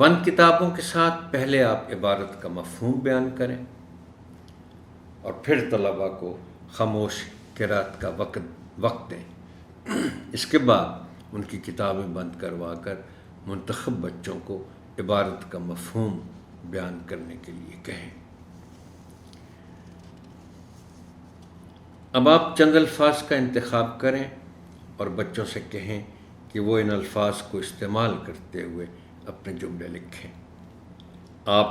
بند کتابوں کے ساتھ پہلے آپ عبارت کا مفہوم بیان کریں اور پھر طلباء کو خاموش قرأت کا وقت دیں. اس کے بعد ان کی کتابیں بند کروا کر منتخب بچوں کو عبارت کا مفہوم بیان کرنے کے لیے کہیں. اب آپ چند الفاظ کا انتخاب کریں اور بچوں سے کہیں کہ وہ ان الفاظ کو استعمال کرتے ہوئے اپنے جملے لکھیں. آپ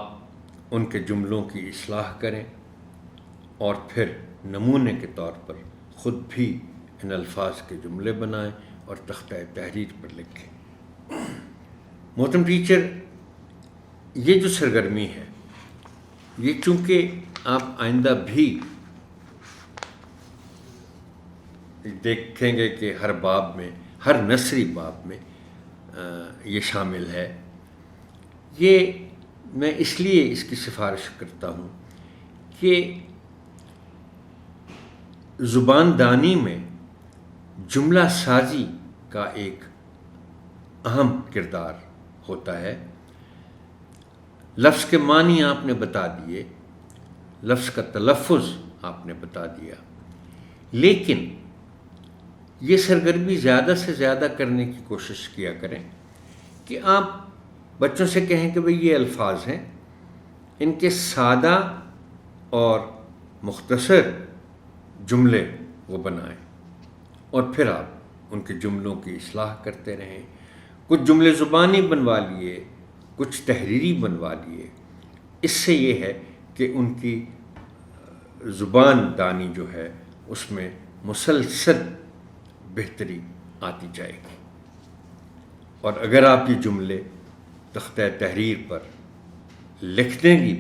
ان کے جملوں کی اصلاح کریں اور پھر نمونے کے طور پر خود بھی ان الفاظ کے جملے بنائیں اور تختہ تحریر پر لکھیں. محترم ٹیچر، یہ جو سرگرمی ہے یہ چونکہ آپ آئندہ بھی دیکھیں گے کہ ہر باب میں، ہر نثری باب میں یہ شامل ہے، یہ میں اس لیے اس کی سفارش کرتا ہوں کہ زبان دانی میں جملہ سازی کا ایک اہم کردار ہوتا ہے. لفظ کے معنی آپ نے بتا دیے، لفظ کا تلفظ آپ نے بتا دیا، لیکن یہ سرگرمی زیادہ سے زیادہ کرنے کی کوشش کیا کریں کہ آپ بچوں سے کہیں کہ بھئی یہ الفاظ ہیں، ان کے سادہ اور مختصر جملے وہ بنائیں اور پھر آپ ان کے جملوں کی اصلاح کرتے رہیں. کچھ جملے زبانی بنوا لیے، کچھ تحریری بنوا لیے. اس سے یہ ہے کہ ان کی زبان دانی جو ہے اس میں مسلسل بہتری آتی جائے گی. اور اگر آپ یہ جملے تختہ تحریر پر لکھ دیں گی